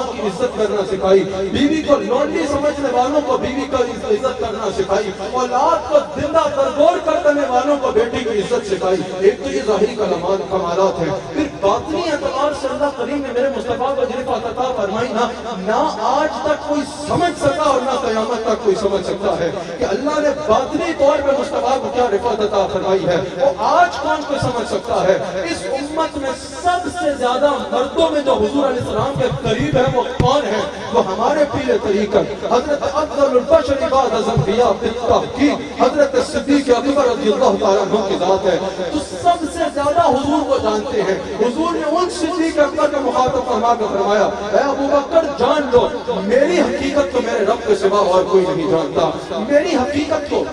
کی عزت کرنا سکھائی، بیوی کو لونڈی سمجھنے والوں کو بیوی کا عزت کرنا سکھائی، اولاد کو زندہ درگور کر دینے والوں کو بیٹی کی عزت سکھائی۔ ایک تو یہ ظاہری کمالات ہیں، پھر باطنی اعتبار سے اللہ کریم نے میرے مصطفیٰ کو جن عطا فرمائی نہ آج تک کوئی سمجھ سکا اور نہ قیامت تک کوئی سمجھ سکتا ہے کہ اللہ نے باطنی طور پہ مصطفیٰ کو کیا رفعت عطا فرمائی ہے۔ وہ آج کون کو سمجھ سکتا ہے؟ اس امت میں سب سے زیادہ مردوں میں جو حضور علیہ السلام کے قریب ہے وہ کون ہے؟ وہ ہمارے پیر طریقت حضرت افضل البشر بعد الانبیاء بالتحقیق حضرت صدیق اکبر رضی اللہ تعالیٰ عنہ کی ذات ہے، جو سب سے زیادہ حضور کو جانتے ہیں۔ حضور نے ان صدیق اکبر کا مخاطب فرما کر فرمایا، اے ابو بکر جان لو میری حقیقت تو میرے رب کے سوا اور کوئی نہیں جانتا، میری حقیقت کو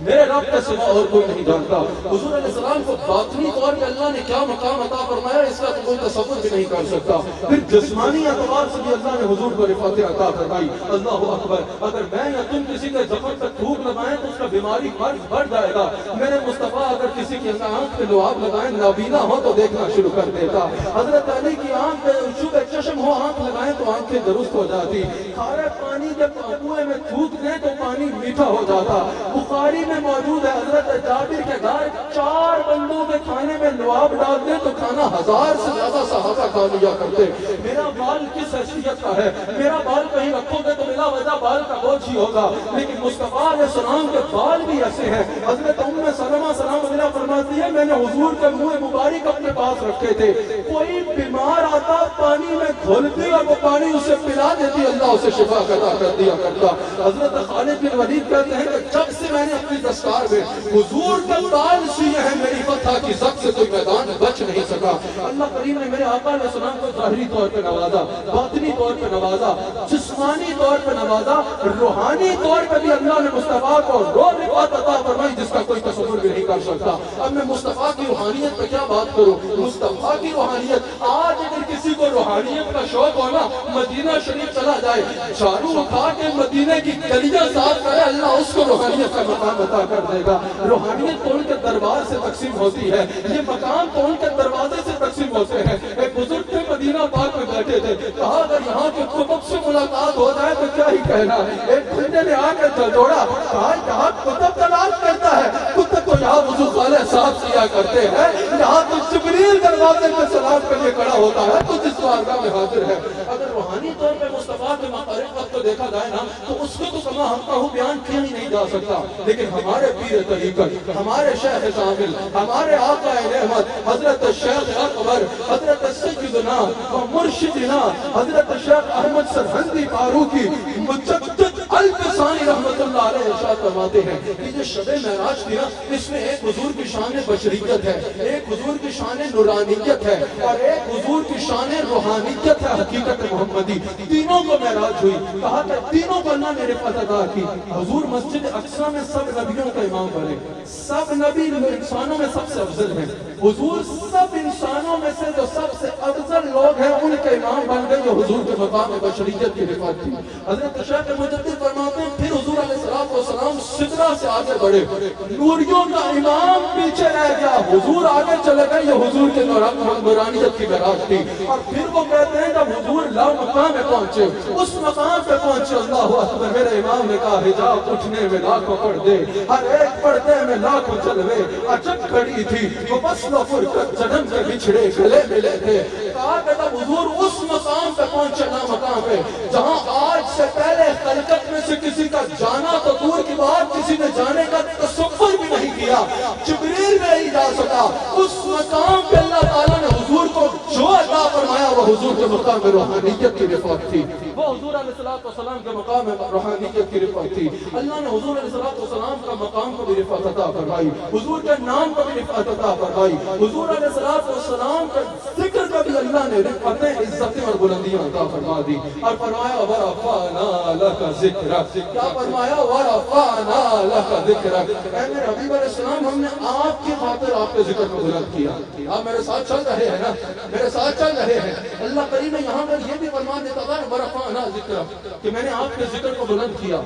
میرے رب کے سوا اور کوئی نہیں جانتا۔ حضور علیہ السلام کو باطنی طور پہ اللہ نے کیا مقام عطا فرمایا اس کا تو کوئی تصور بھی نہیں کر سکتا۔ پھر جسمانی اعتبار سے بھی اللہ نے حضور کو رفعت عطا فرمائی۔ اللہ اکبر، اگر میں یا تم کسی کے زخم پہ تھوک لگائیں تو اس کا بیماری بڑھ جائے گا۔ میرے مصطفیٰ اگر کسی کی آنکھ پہ لعاب لگائیں، نابینا ہو تو دیکھنا شروع کر دیتا۔ حضرت علی کی آنکھ پہ شوب چشم ہو، آنکھ لگائیں تو آنکھیں درست ہو جاتی۔ کھارے پانی جب کنویں میں تھوک دیں تو پانی میٹھا ہو جاتا۔ بخاری میں موجود ہے حضرت جابر کے گھر 4 بندوں کے کھانے میں لعاب ڈال دیں تو کھانا 1000 سے زیادہ صحابہ کھا لیا کرتے۔ میرا بال کس حیثیت کا ہے؟ میرا بال کہیں رکھو گے تو بلا وجہ بال کا بوجھ ہی ہوگا، لیکن مصطفیٰ علیہ السلام کے بال بھی ایسے ہیں۔ حضرت ام سلمہ سلام اللہ فرماتی ہے، میں نے حضور کے منہ مبارک اپنے پاس رکھے تھے، کوئی بیمار آتا پانی میں گھولتی اور وہ پانی اسے پلا دیتی، اللہ اسے شفا عطا کر دیا کرتا۔ حضرت خالد بن ولید کہتے ہیں کہ جب سے میں نے اپنی دستار میں حضور کے بال سیے ہیں، میری فتح کی زد سے کوئی میدان بچ نہیں سکا۔ اللہ کریم نے میرے آقا علیہ السلام کو ظاہری طور پہ نوازا، باطنی طور پہ نوازا، جسمانی طور پہ نوازا، روحانی طور پہ بھی اللہ نے مصطفیٰ کو وہ رفعت عطا فرمائی جس کا کوئی تصور بھی نہیں کر سکتا۔ اب میں مصطفیٰ کی روحانیت پہ کیا بات کروں؟ مصطفیٰ کی روحانیت، آج اگر کسی کو روحانیت کا شوق ہونا مدینہ شریف چلا جائے، جھاڑو اٹھا کے مدینہ کی گلیاں صاف کرے، اللہ اس کو روحانیت کا مقام عطا کر دے گا۔ روحانیت تو ان کے دربار سے تقسیم ہوتی ہے، یہ مقام تو ان کے دروازے سے تقسیم ہوتے ہیں۔ ایک بزرگ تھے مدینہ پاک میں بیٹھے تھے، کہا اگر یہاں کے کتب سے ملاقات ہو جائے تو کیا ہی کہنا۔ ایک بندے نے آ کر جھنجھوڑا، کہا یہاں کتب تلاش کرتا ہے، کتب تو یہاں وضو خانے صاف کیا کرتے ہیں، یہاں تو جبریل دروازے پہ سلام کے لیے کھڑا ہوتا ہے، تو جس بارگاہ میں حاضر ہے۔ اگر روحانی طور پہ مصطفیٰ کے مقارب کو دیکھا جائے نا تو اس کو تو کما ہم کا بیان کیا ہی نہیں جا سکتا، لیکن ہمارے پیر طریقت، ہمارے شیخ شامل، ہمارے آقا رحمت حضرت شیخ اکبر، حضرت سیدنا و مرشدنا حضرت شیخ احمد سرہندی فاروقی مجدد الفسانی رحمت اللہ علیہ ارشاد فرماتے ہیں کہ یہ شب معراج تھی نا، اس میں ایک حضور کی شان بشریت ہے، ایک حضور کی شان نورانیت ہے اور ایک حضور کی شان روحانیت ہے، حقیقت محمدی۔ تینوں کو معراج ہوئی، کہا کہ تینوں کو اللہ نے رفعت عطا کی۔ حضور مسجد اقصی میں سب نبیوں کا امام بنے، سب نبی انسانوں میں سب سے افضل ہیں، حضور سب انسانوں میں سے جو سب سے افضل لوگ ہیں ان کے امام بن گئے، جو حضور کے مقام بشریت کی رفعت تھی۔ حضرت شیخ مجدد فرماتے ہیں پھر حضور علیہ السلام سدرہ سے آگے بڑھے، نوریوں کا امام پیچھے رہ گیا، حضور آگے چلے گئے، یہ حضور کے نورانیت کی معراج تھی۔ اور پھر وہ کہتے ہیں جب حضور لا مقام میں پہنچے، اس مقام پہ پہنچے، اللہ اکبر، میرے امام نے کہا حجاب اٹھنے میں لاکھوں پردے، ہر ایک پردے میں لاکھوں جلوے، عجب کھڑی تھی وہ وصل و فرقت، جنم کے بچھڑے گلے ملے تھے۔ کہا کہ جب حضور اس مقام پہ پہنچے، لا مقام پہ، جہاں آج سے پہلے خلقت میں سے کسی کا جانا تو دور کی بات، کسی نے جانے کا تصور بھی نہیں کیا، جبریل بھی نہیں جا سکا، اس مقام پہ اللہ تعالیٰ نے حضور کو جو عطا فرمایا وہ حضور کے مقام روحانیت کی رفعت تھی، وہ حضور علیہ السلام کے مقام روحانیت کی رفعت تھی۔ اللہ نے حضور علیہ السلام کا مقام کو بھی رفعت عطا فرمائی، حضور کے نام کو بھی رفعت عطا فرمائی، حضور علیہ السلام کا ذکر کا بھی اللہ نے رفعتیں، عزتیں اور بلندیاں عطا فرما دی، اور فرمایا وَرَفَعْنَا لَكَ ذِكْرَكَ، کیا فرمایا وَرَفَعْنَا لَكَ ذِكْرَكَ، اے میرے حبیب علیہ السلام ہم نے آپ کی خاطر آپ کے ذکر کو بلند کیا۔ آپ میرے ساتھ چل رہے ہیں نا، میرے ساتھ چل رہے ہیں۔ اللہ کریم نے یہاں پر یہ بھی فرمان دیتا تھا وَرَفَعْنَا ذکر کہ میں نے آپ کے ذکر کو بلند کیا،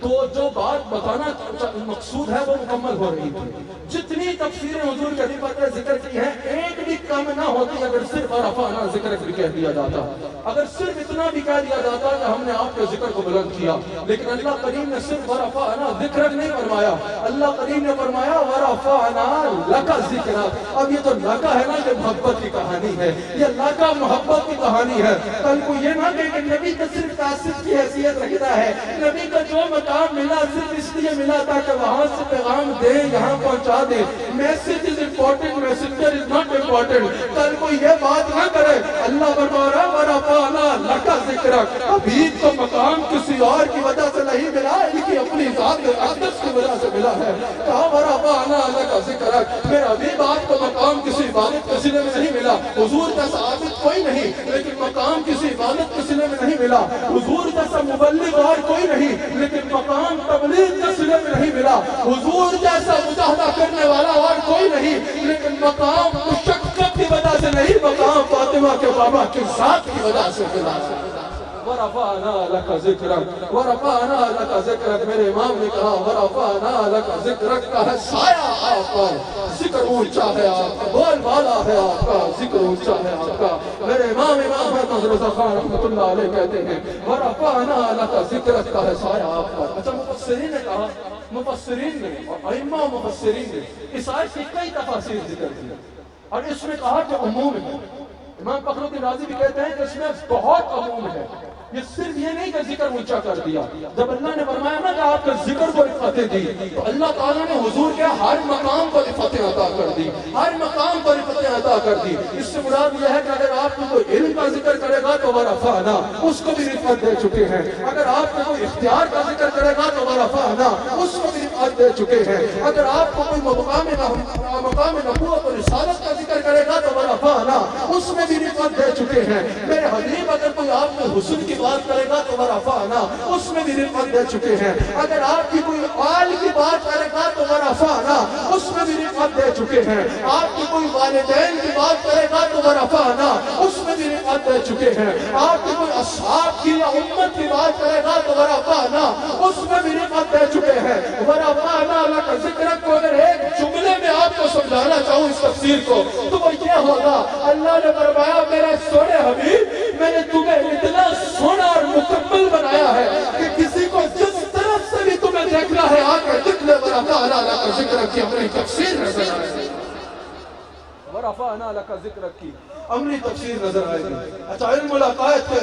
تو جو بات بتانا مقصود ہے وہ مکمل ہو رہی تھی۔ جتنی تفسیریں حضور کے پر ذکر کی ہیں ایک بھی کم نہ ہوتی اگر صرف ورفعنا ذکرک بھی کہہ دیا جاتا، اگر صرف اتنا بھی کہہ دیا جاتا کہ ہم نے آپ کے ذکر کو بلند کیا۔ لیکن اللہ کریم نے صرف ورفعنا ذکرک نہیں فرمایا، اللہ کریم نے فرمایا ورفعنا لک ذکرک۔ اب یہ تو لکا ہے نا، یہ محبت کی کہانی ہے، یہ لکا محبت کی کہانی ہے۔ کل کو یہ نہ کہ نبی کا صرف قاصد کی حیثیت رکھتا ہے، نبی کا جو مقام ملا صرف اس لیے ملا تھا کہ وہاں سے پیغام دے یہاں پہنچا دے۔ Message is important, messenger is not important. کل کو یہ بات نہ کرے اللہ فرما رہا ورفعنا لک ذکرک، حبیب کو مقام کسی اور کی وجہ سے نہیں ملا، ان کی اپنی ذات اقدس کی وجہ سے ملا ہے۔ کہا ورفعنا لک ذکرک، میرے حبیب آپ کو مقام کسی عبادت کے سلے میں نہیں ملا، حضور جیسا عابد کوئی نہیں لیکن مقام کسی عبادت کے سلے میں نہیں ملا، حضور جیسا مبلغ اور کوئی نہیں لیکن مقام تبلیغ کے سلے میں نہیں ملا، حضور جیسا مجاہدہ کرنے والا اور کوئی نہیں لیکن مقام مشقت کی وجہ سے نہیں، مقام فاطمہ کے بابا کی ذات کی وجہ سے ملا۔ ورفعنا لک ذکرک، ورفعنا لک ذکرک، میرے امام نے کہا ورفعنا لک ذکرک کا ہے سایہ آپ پر، ذکر اونچا ہے آپ کا، بول بالا ہے آپ کا، ذکر اونچا ہے آپ کا۔ میرے امام احمد رضا خان رحمۃ اللہ علیہ کہتے ہیں ورفعنا لک ذکرک کا ہے سایہ آپ پر۔ اچھا مفسرین نے کہا، مفسرین نے اور ائمہ مفسرین نے اس آیت کی کئی تفاسیر ذکر کی اور اس میں کہا کہ عموم ہے۔ امام فخر الدین رازی بھی کہتے ہیں کہ اس میں بہت عموم ہے، یہ صرف یہ نہیں کہ ذکر اونچا کر دیا۔ جب اللہ نے فرمایا نا کہ آپ کے ذکر کو رفعتیں دی تو اللہ تعالیٰ نے حضور کے ہر مقام پر رفعتیں عطا کر دی، ہر مقام پر رفعتیں عطا کر دی۔ اس سے مراد یہ ہے کہ اگر آپ کو کوئی علم کا ذکر کرے گا تو ورفعنا اس کو بھی رفعت دے چکے ہیں، اگر آپ کو کوئی اختیار کا ذکر کرے گا تو ورفعنا اس کو بھی رفعت دے چکے ہیں، اگر آپ کو کوئی مقام نبوت اور رسالت کا ذکر کرے گا تو ورفعنا اس میں بھی رفعت دے چکے ہیں۔ میرے حبیب اگر کوئی آپ کے حسن کی بات کرے گا تو ورفعنا اس میں بھی رفعت دے چکے ہیں، اگر آپ کی کوئی آل کی بات کرے گا تو ورفعنا اس میں بھی رفعت دے چکے ہیں، آپ کی کوئی والدین کی بات کرے گا تو ورفعنا اس میں بھی رفعت دے چکے ہیں، آپ کی کوئی اصحاب کی یا امت کی بات کرے گا تو ورفعنا اس میں بھی رفعت دے چکے ہیں۔ ورفعنا لک ذکرک کو اگر ایک جملے میں آپ کو سمجھانا چاہوں اس تفسیر کو تو وہ یہ ہوگا، اللہ نے فرمایا میرے سونے حبیب میں نے تمہیں اتنا سونا اور مکمل بنایا ہے کہ کسی کو جس طرف سے بھی تمہیں دیکھنا ہے آ کے دیکھ لے۔ ورفعنا لک ذکرک کی عملی تفسیر نظر آئے گی، ورفعنا لک ذکرک کی عملی تفسیر نظر آئے گی۔ اچھا علم العقائد کے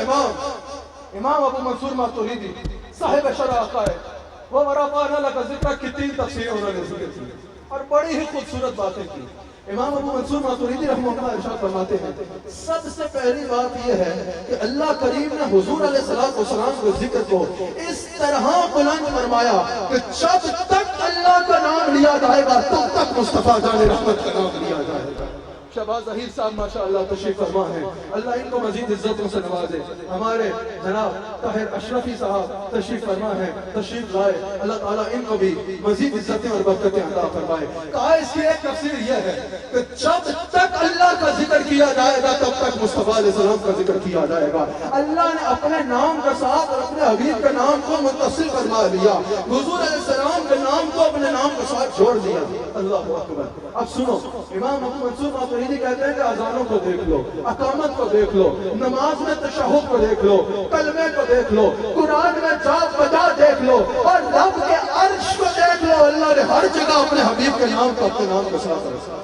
امام ابو منصور ماتوریدی صاحب شرح عقائد، وہ ورفعنا لک ذکرک کی 3 تفسیریں انہوں نے ذکر کی اور بڑی ہی خوبصورت باتیں کی۔ امام ابو منصور ماتوریدی رحمہ اللہ ارشاد فرماتے ہیں سب سے پہلی بات یہ ہے کہ اللہ کریم نے حضور علیہ السلام کے ذکر کو اس طرح بلند فرمایا کہ جب تک اللہ کا نام لیا جائے گا تب تک مصطفیٰ جان رحمت کا نام لیا جائے گا۔ شہباز ظہیر صاحب ماشاءاللہ تشریف فرما ہے، اللہ ان کو مزید عزتوں سے نوازے۔ ہمارے جناب طاہر اشرفی صاحب تشریف فرما ہے، تشریف لائے، اللہ تعالیٰ ان کو بھی مزید عزتیں اور برکتیں عطا فرمائے۔ کہا اس کی ایک تفسیر یہ ہے کہ جب تک اللہ کا ذکر کیا جائے گا تب تک مصطفیٰ علیہ السلام کا ذکر کیا جائے گا۔ اللہ نے اپنے نام کے ساتھ اور اپنے حبیب کے نام کو متصل فرما لیا، حضور علیہ السلام کے نام کو اپنے نام کے ساتھ جوڑ دیا۔ اللہ اکبر۔ اب سنو، امام ابو منصور ماتوریدی کہتے ہیں کہ اذانوں کو دیکھ لو، اقامت کو دیکھ لو، نماز میں تشہد کو دیکھ لو، کلمے کو دیکھ لو، قرآن میں جا بجا دیکھ لو اور رب کے عرش کو دیکھ لو، اللہ نے ہر جگہ اپنے حبیب کے نام کو اپنے نام کے ساتھ رکھا۔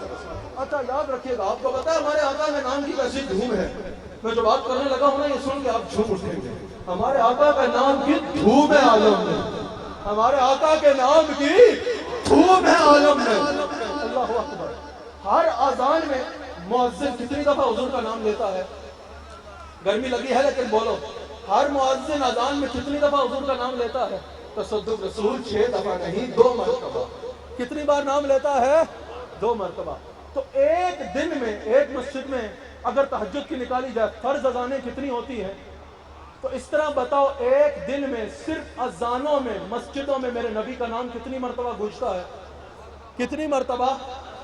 اچھا یاد رکھیے گا، آپ کو پتا ہے ہمارے آقا کے نام کی کیسی دھوم ہے؟ میں جو بات کرنے لگا ہوں نا یہ سن کے آپ جھوم اٹھیں گے۔ ہمارے آقا کے نام کی دھوم ہے عالم میں، ہمارے آقا کے نام کی دھوم ہے عالم میں۔ اللہ اکبر۔ ہر اذان میں مؤذن کتنی دفعہ حضور کا نام لیتا ہے؟ گرمی لگی ہے لیکن بولو، ہر مؤذن اذان میں کتنی دفعہ حضور کا نام لیتا ہے؟ تصدق رسول 6 دفعہ نہیں 2 مرتبہ۔ کتنی بار نام لیتا ہے؟ 2 مرتبہ۔ تو ایک دن میں ایک مسجد میں اگر تہجد کی نکالی جائے فرض اذانیں کتنی ہوتی ہیں؟ تو اس طرح بتاؤ ایک دن میں صرف اذانوں میں مسجدوں میں میرے نبی کا نام کتنی مرتبہ گونجتا ہے؟ کتنی مرتبہ؟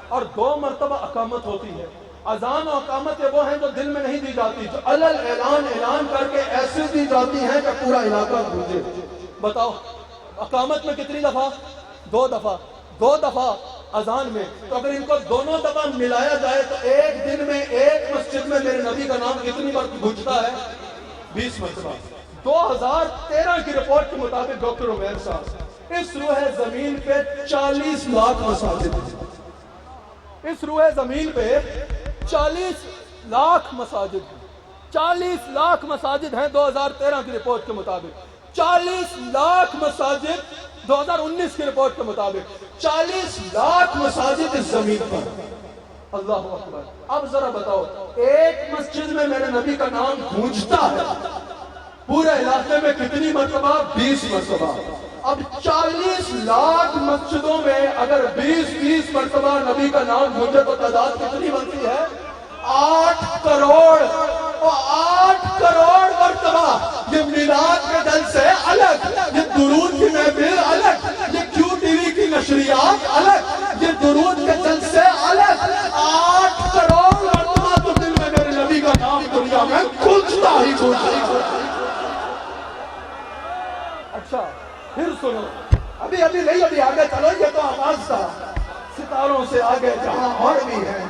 اور 2 مرتبہ اقامت ہوتی ہے۔ اذان و اقامت وہ ہیں جو دل میں نہیں دی جاتی، جو علل اعلان کر کے ایسے دی جاتی ہیں کہ پورا علاقہ گونجے۔ بتاؤ اقامت میں کتنی دفعہ؟ 2 دفعہ، 2 دفعہ اذان میں۔ تو اگر ان کو دونوں دفعہ ملایا جائے تو ایک دن میں ایک مسجد میں میرے نبی کا نام کتنی بار گونجتا ہے؟ 20 مرتبہ۔ 2013 کی رپورٹ کے مطابق ڈاکٹر عمیر صاحب، اس روح زمین پہ 40 لاکھ مساجد ہیں۔ اس روح زمین پہ 40 لاکھ مساجد ہیں۔ 40 لاکھ مساجد ہیں 2013 کی رپورٹ کے مطابق۔ 40 لاکھ مساجد 2019 کی رپورٹ کے مطابق۔ 40 لاکھ مساجد اس زمین پر۔ اللہ اکبر۔ اب ذرا بتاؤ، ایک مسجد میں میرے نبی کا نام گونجتا ہے پورے علاقے میں کتنی مرتبہ؟ 20 مرتبہ۔ اب 40 لاکھ مسجدوں میں اگر 20 مرتبہ نبی کا نام گونجے تو تعداد کتنی بنتی ہے؟ 8 کروڑ۔ اور 8 کروڑ مرتبہ یہ میلاد کے جلسے الگ، یہ درود کی محفل الگ، یہ کیو ٹی وی کی نشریات الگ، یہ درود کے جلسے الگ۔ 8 کروڑ مرتبہ تو دل میں میرے نبی کا نام دنیا میں گونجتا ہی گونجتا۔ اچھا پھر سنو، ابھی نہیں، ابھی آگے چلو، یہ تو آغاز تھا۔ ستاروں سے آگے جہاں اور بھی ہے،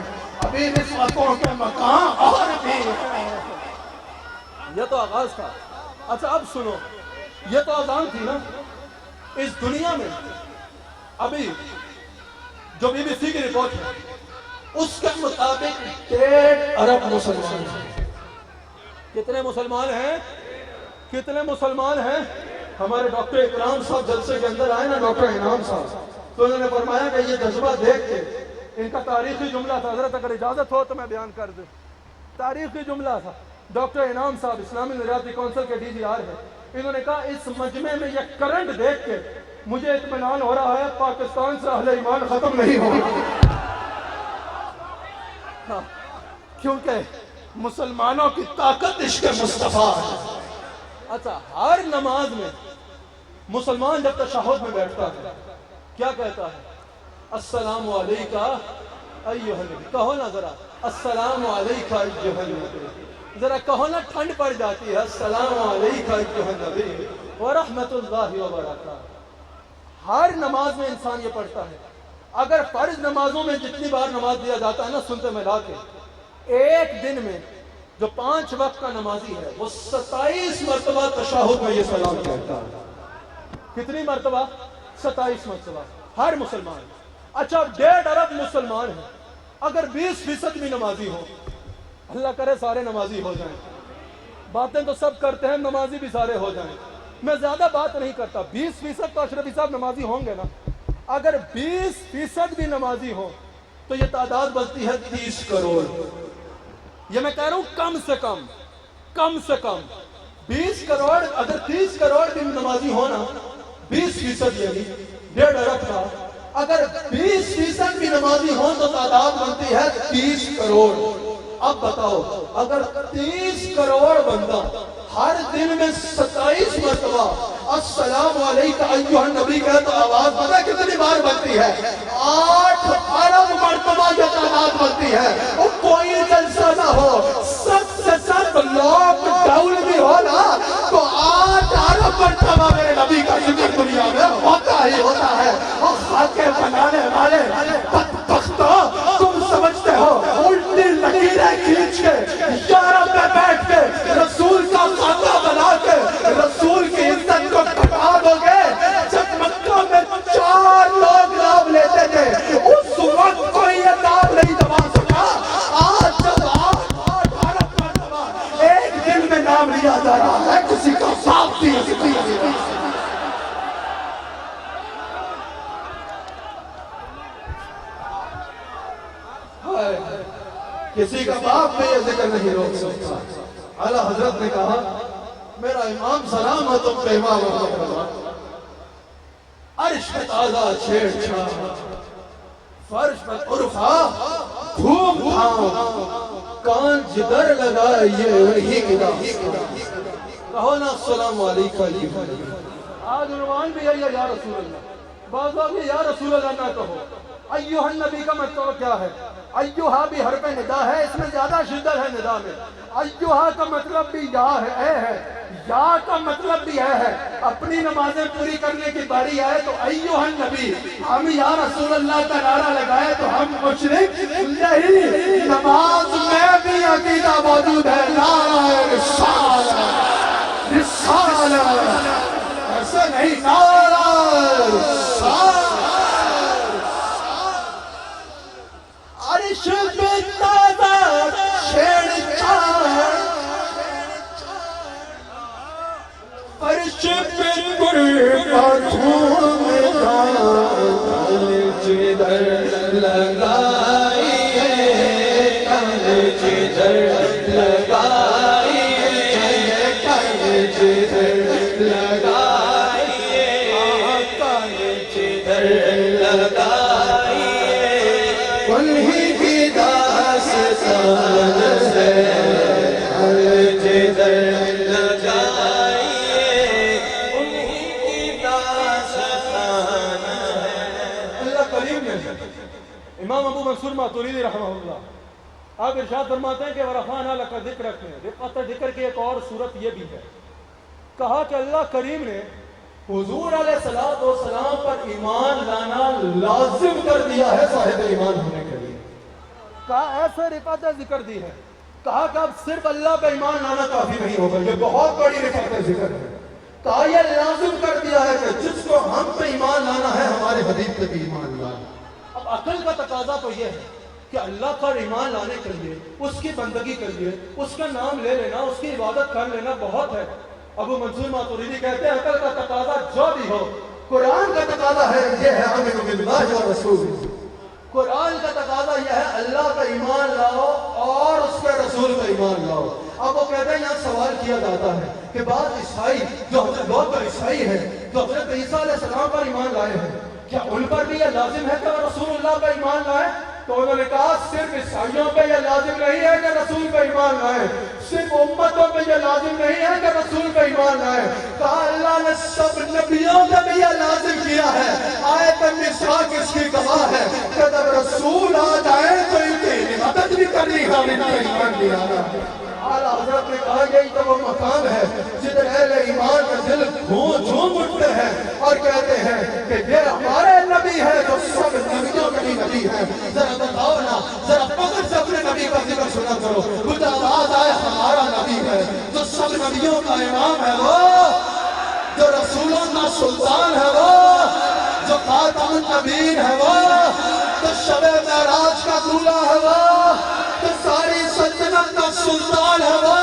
ابھی نسبتوں کے مقام اور بھی ہے۔ یہ تو آغاز تھا۔ اچھا اب سنو، یہ تو اذان تھی نا۔ اس دنیا میں ابھی جو BBC کی رپورٹ ہے اس کے مطابق 1.5 ارب مسلمان ہیں۔ کتنے مسلمان ہیں؟ کتنے مسلمان ہیں؟ ہمارے ڈاکٹر اکرام صاحب جلسے کے اندر آئے نا، ڈاکٹر انعام صاحب، تو انہوں نے فرمایا کہ یہ جذبہ دیکھ کے ان کا تاریخی جملہ تھا، حضرت اگر اجازت ہو تو میں بیان کر دوں۔ تاریخی جملہ تھا، ڈاکٹر انعام صاحب اسلامی نظریاتی کونسل کے DGR ہیں، انہوں نے کہا اس مجمع میں یہ کرنٹ دیکھ کے مجھے اطمینان ہو رہا ہے پاکستان سے اہل ایمان ختم نہیں ہوگا، کیونکہ مسلمانوں کی طاقت عشق مصطفیٰ ہے۔ اچھا ہر نماز میں مسلمان جب تشہد میں بیٹھتا ہے کیا کہتا ہے؟ السلام علیکہ ایھا النبی۔ کہو نا ذرا، السلام علیکہ ایھا النبی، ذرا کہو نا، ٹھنڈ پڑ جاتی ہے۔ السلام علیکہ ایھا النبی ورحمۃ اللہ وبرکاتہ۔ ہر نماز میں انسان یہ پڑھتا ہے۔ اگر فرض نمازوں میں جتنی بار نماز دیا جاتا ہے نا، سنتے ملا کے، ایک دن میں جو 5 وقت کا نمازی ہے وہ 27 مرتبہ تشہد میں یہ سلام کہتا ہے۔ کتنی مرتبہ؟ 27 مرتبہ ہر مسلمان۔ اچھا 1.5 ارب مسلمان ہیں، اگر 20% بھی نمازی ہو، اللہ کرے سارے نمازی ہو جائیں، باتیں تو سب کرتے ہیں، نمازی بھی سارے ہو جائیں، میں زیادہ بات نہیں کرتا، 20% تو اشرفی صاحب نمازی ہوں گے نا، اگر 20% بھی نمازی ہو تو یہ تعداد بنتی ہے 30 کروڑ۔ یہ میں کہہ رہا ہوں کم سے کم 20 کروڑ، اگر 30 کروڑ بھی نمازی ہونا، 20% یعنی 1.5 ارب کا، اگر 20% بھی نمازی ہوں تو تعداد بنتی ہے 30 کروڑ۔ اب بتاؤ اگر 30 کروڑ بندہ ہر دن میں 27 مرتبہ السلام علیکہ ایھا النبی کہے تو آواز پتہ کتنی بار بنتی ہے؟ 8 ارب مرتبہ یہ تعداد بنتی ہے۔ اور کوئی جلسہ نہ ہو، سب سے سب لاک ڈاؤن بھی ہو نا، تو 8 ارب مرتبہ میرے نبی کا ذکر دنیا میں ہوتا ہی ہوتا ہے۔ اور خاکے بنانے والے بدبختوں، تم سمجھتے ہو الٹی لکیریں کھینچ کے یارہ پہ بیٹھ کے رسول کا خاکہ بنا کے رسول کی عزت کو گھٹا دو گے؟ جب مکہ میں 4 لوگ نام لیتے تھے اس وقت کوئی یہ نام نہیں دبا سکا۔ آج جب 8 ارب مرتبہ ایک دن میں نام لیا جا رہا ہے، کسی کا باپ بھی کسی کا باپ بھی یہ ذکر نہیں روک سکتا۔ اعلیٰ حضرت نے کہا میرا امام سلام ہے تم پہ امام احمد، عرش پہ تازہ چھیڑ چھاڑ، فرش پہ عرفا دھوم دھام، کان جدر لگائیے وہی گدا۔ کہو نا السلام علیکہ ایھا النبی۔ آج عنوان بھی ہے یا رسول اللہ، بعض لوگ یا رسول اللہ نہ کہو، ایھا النبی کا مطلب کیا ہے؟ ایوہا بھی حرف ندا ہے، اس میں زیادہ شدت ہے ندا میں. ایوہا کا مطلب بھی یا ہے، یا کا مطلب بھی ہے. اپنی نمازیں پوری کرنے کی باری آئے تو ایوہا النبی، ہم یا رسول اللہ کا نعرہ لگائے تو ہم مشرک نہیں. نماز میں بھی عقیدہ موجود ہے، نعرہ رسالت، رسالت ایسا نہیں، نعرہ رسالت. عرش پہ تازہ چھیڑ چھاڑ، فرش پہ قربان جدھر لگائی ہے، جدھر لگائی ہے، جدھر لگائی ہے، جدھر لگائی ہے، انہی کی داستان ہے، جدھر لگائی ہے، انہی کی داستان ہے. اللہ کریم نے امام ابو منصور ماتوریدی رحمہ اللہ آپ ارشاد فرماتے ہیں کہ وَرَفَعْنَا لَكَ ذِكْرَكَ میں رفعت ذکر کی ایک اور صورت یہ بھی ہے. کہا کہ اللہ کریم نے حضور علیہ السلام پر ایمان لانا لازم کر دیا ہے صاحب ایمان ہونے کے لیے. کہا ایسے رفعت ذکر دی ہے. کہا کہ اب صرف اللہ پہ ایمان لانا کافی نہیں ہوگا، یہ بہت بڑی رفعت ذکر ہے. کہا یہ لازم کر دیا ہے کہ جس کو ہم پہ ایمان لانا ہے ہمارے حبیب پہ بھی ایمان لانا. اب عقل کا تقاضا تو یہ ہے کہ اللہ پر ایمان لانے کے لیے، اس کی بندگی کے لیے، اس کا نام لے لینا، اس کی عبادت کر لینا بہت ہے. ابو منصور ماتوریدی کہتے ہیں عقل کا تقاضا جو بھی ہو، قرآن کا تقاضا ہے یہ ہے آمنوا باللہ و رسول. قرآن کا تقاضا یہ ہے اللہ پہ ایمان لاؤ اور اس کے رسول پہ ایمان لاؤ. اب وہ کہتے ہیں یہاں سوال کیا جاتا ہے کہ بعض عیسائی جو حضرت بہت عیسائی ہے، جو حضرت عیسیٰ علیہ السلام پر ایمان لائے ہیں، کیا ان پر بھی یہ لازم ہے کہ وہ رسول اللہ پہ ایمان لائیں؟ تو انہوں نے کہا صرف عیسائیوں پہ یہ لازم نہیں ہے کہ رسول پہ ایمان لائیں، صرف امتوں پہ یہ لازم نہیں ہے کہ رسول پہ ایمان لائیں. کہا اللہ نے سب نبیوں پہ بھی یہ لازم کیا ہے. آیت النساء کس کی گواہ ہے کہ جب رسول آ جائیں تو ان کی مدد بھی کرنی ہے، ان پہ ایمان بھی آنا. اعلیٰ حضرت نے کہا یہی تو وہ مقام ہے جدھر اہل ایمان کا دل جھوم اٹھتے ہیں اور کہتے ہیں کہ یہ ہمارے نبی ہے جو سب نبیوں کے بھی نبی ہے. ذرا بتاؤ نا، ذرا فخر سے اپنے نبی کا ذکر سنا کرو. کچھ آواز آئے ہمارا نبی ہے جو سب نبیوں کا امام ہے، وہ جو رسولوں کا سلطان ہے، وہ جو خاتم النبیین ہے، وہ جو شب معراج کا دولہا ہے، وہ جو ساری سلطنت کا سلطان ہے، وہ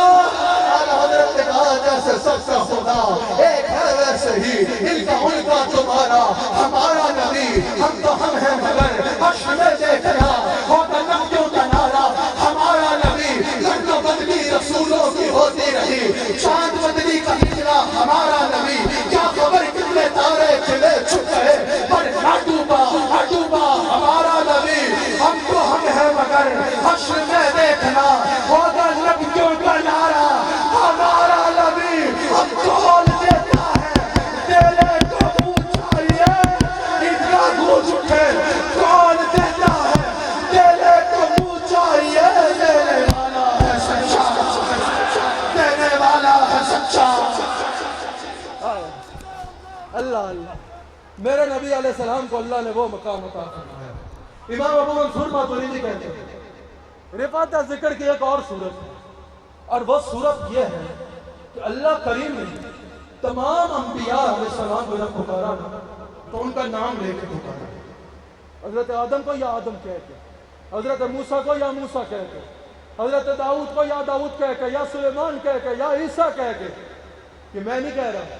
اعلیٰ حضرت نے کہا جیسے سب کا خدا ایک ہے ویسے ہی ان کا تمہارا ہمارا نبی. ہم تو ہم ہیں مگر حشر میں دیکھنا ہوتا نبیوں کا نعرہ ہمارا نبی. لڑکوں بدلی رسولوں کی ہوتی رہی، چاند بدلی کا نکلا ہمارا نبی. کیا خبر کتنے تارے کھلے چھپ گئے پر نہ ڈوبا ہمارا نبی. ہم تو ہم ہیں مگر حشر میں دیکھنا ہوگا نبیوں کا نعرہ ہمارا نبی. ہم کھول دیتا ہے دلے کو اونچائیے ان کا گوش اٹھے. کھول دیتا ہے دلے کو اونچائیے، دینے والا ہے سچا، دینے والا ہے سچا. اللہ اللہ، میرے نبی علیہ السلام کو اللہ نے وہ مقام عطا فرمایا. امام ابو منصور ماتوریدی کہتے ہیں رفعت ذکر کی ایک اور صورت ہے، اور وہ صورت یہ ہے کہ اللہ کریم نے تمام انبیاء علیہ السلام کو جب پکارا تو ان کا نام لے کے پکارا. حضرت آدم کو یا آدم کہہ کے، حضرت موسیٰ کو یا موسیٰ کہہ کے، حضرت داؤد کو یا داؤد کہہ کے، یا سلیمان کہہ کے، یا عیسیٰ کہہ کے. کہ میں نہیں کہہ رہا،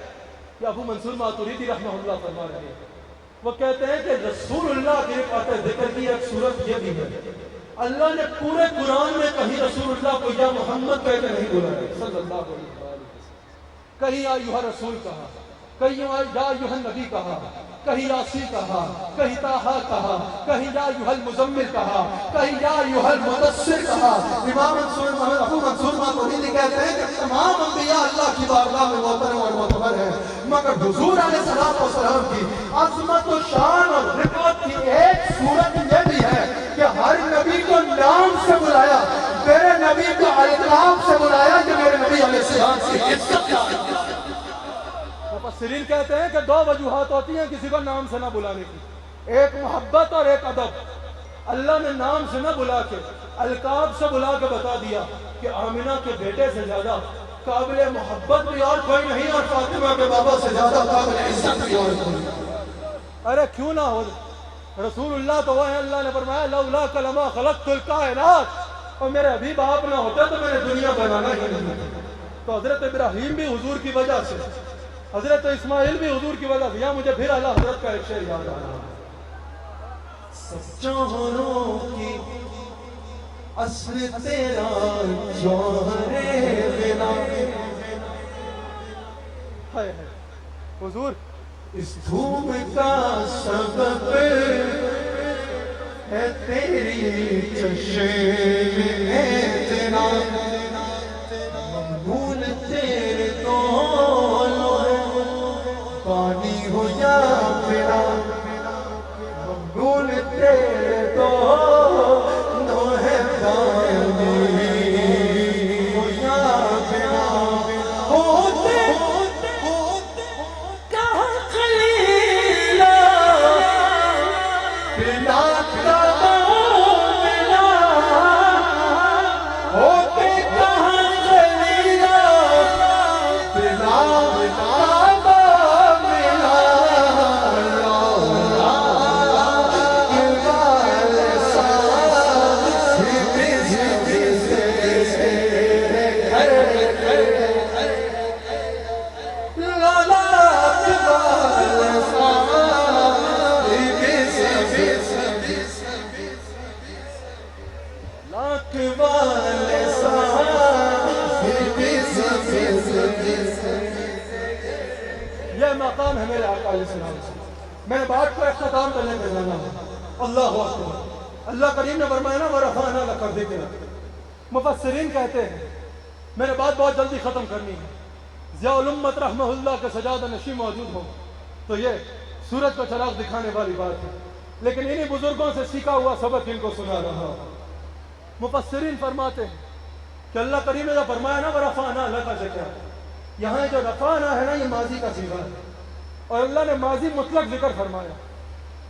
کہ ابو منصور ماتوریدی رحمہ اللہ فرما رہے ہیں. وہ کہتے ہیں کہ رسول اللہ کی رفعت ذکر کی ایک صورت یہ بھی ہے. اللہ نے پورے قرآن میں کہیں رسول اللہ کو یا محمد کہہ کے نہیں بولا ہے صلی اللہ علیہ وسلم. کہیں یا ایھا رسول کہا، کہیں یا ایھا النبی کہا، کہیں یاسی کہا، کہیں طٰہٰ کہا، کہیں یا ایھا المزمل کہا، کہیں یا ایھا المدثر کہا. امام ابو منصور ماتوریدی کہتے ہیں کہ تمام انبیاء اللہ کی بارگاہ میں محترم اور معتبر ہیں، مگر حضور علیہ السلام کی عظمت و شان اور رفعت کی ایک صورت یہ بھی ہے کہ ہر نبی کو نام سے بلایا، میرے نبی کو القاب سے بلایا کہ میرے نبی علیہ السلام کی عزت کا۔ مفسرین کہتے ہیں کہ دو وجوہات ہوتی ہیں کسی کو نام سے نہ بلانے کی، ایک محبت اور ایک ادب۔ اللہ نے نام سے نہ بلا کے القاب سے بلا کے بتا دیا کہ آمنہ کے بیٹے سے زیادہ قابل محبت بھی اور کوئی نہیں، اور فاطمہ کے بابا سے زیادہ قابل عزت بھی اور کوئی نہیں۔ ارے کیوں نہ ہو، رسول اللہ تو وہ ہے، اللہ نے فرمایا لولا کلمہ خلقت الکائنات، اور میرے حبیب آپ نہ ہوتے تو میں نے دنیا بنانا ہی نہیں۔ تو حضرت ابراہیم بھی حضور کی وجہ سے، حضرت اسماعیل بھی حضور کی وجہ سے۔ یا مجھے پھر اعلیٰ حضرت کا ایک شعر یاد آ رہا ہے، سب جوہروں کی اصل تیرا جوہر بنا۔ حضور اس دھوم کا سبب ہے تیری چشم اتنا، مقبول تیرے دونوں ہے پانی ہو یا پھرا، مقبول تیرے دونوں ہے پانی ہو یا پھرا۔ ہوتے کہاں خلیلا بلا کعبہ ملا، ہوتے کہاں خلیلا بلا کعبہ ملا، یہ مقام ہے میرے آقا علیہ السلام سے۔ میں نے بات کو اختتام کرنے پہ جانا ہے۔ اللہ اکبر۔ اللہ کریم نے فرمایا نا وَرَفَعْنَا لَكَ ذِكْرَكَ۔ مفسرین کہتے ہیں، میں نے بات بہت جلدی ختم کرنی ہے۔ ضیاء الامت رحمہ اللہ کے سجادہ نشین موجود ہو تو یہ سورج کو چراغ دکھانے والی بات ہے، لیکن انہی بزرگوں سے سیکھا ہوا سبق ان کو سنا رہا ہوں۔ مفسرین فرماتے ہیں کہ اللہ کریم نے جب فرمایا نا وَرَفَعْنَا لَكَ ذِكْرَكَ، یہاں جو رفعنا ہے نا یہ ماضی کا صیغہ ہے، اور اللہ نے ماضی مطلق ذکر فرمایا۔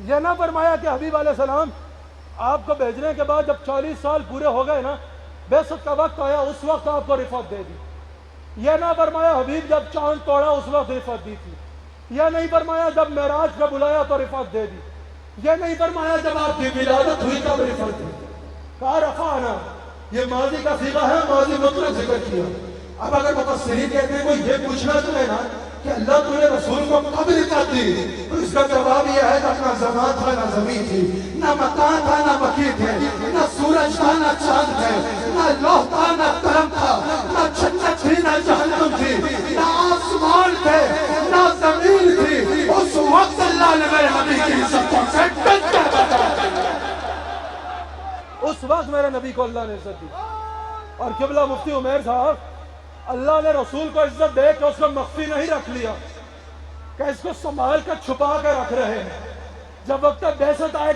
یہ نہ فرمایا کہ حبیب علیہ السلام آپ کو بھیجنے کے بعد جب 40 سال پورے ہو گئے نا، بعثت کا وقت آیا، اس وقت آپ کو رفعت دے دی۔ یہ نہ فرمایا حبیب جب چاند توڑا اس وقت رفعت دی تھی۔ یہ نہیں فرمایا جب معراج کا بلایا تو رفعت دے دی۔ یہ نہیں فرمایا جب آپ کی ولادت ہوئی تب رفعت دی۔ کہا رفعنا، یہ ماضی کا صیغہ ہے، ماضی مطلق ذکر کیا۔ اب اگر مفسرین کہتے ہیں کوئی یہ پوچھنا چاہے نا کہ اللہ تو نے رسول کو کب رفعت دی، تو اس کا جواب یہ ہے کہ نہ زمان تھا نہ زمین تھی، نہ مکان تھا نہ مکی تھے، نہ سورج تھا نہ چاند تھے، نہ لوح تھا نہ قلم تھا، نہ جنت تھی نہ جہنم تھی، نہ آسمان تھے نہ زمین تھی۔ اس وقت اللہ نے میرے نبی کی عزت کو سیکنڈ کیا بتایا، اس وقت میرے نبی کو اللہ نے عزت دی۔ اور قبلہ مفتی عمیر صاحب، اللہ نے رسول کو عزت دے کہ اس کو مخفی نہیں رکھ لیا کہ اس کو سنبھال کر چھپا کے رکھ رہے ہیں، جب وقت بعثت آئے گا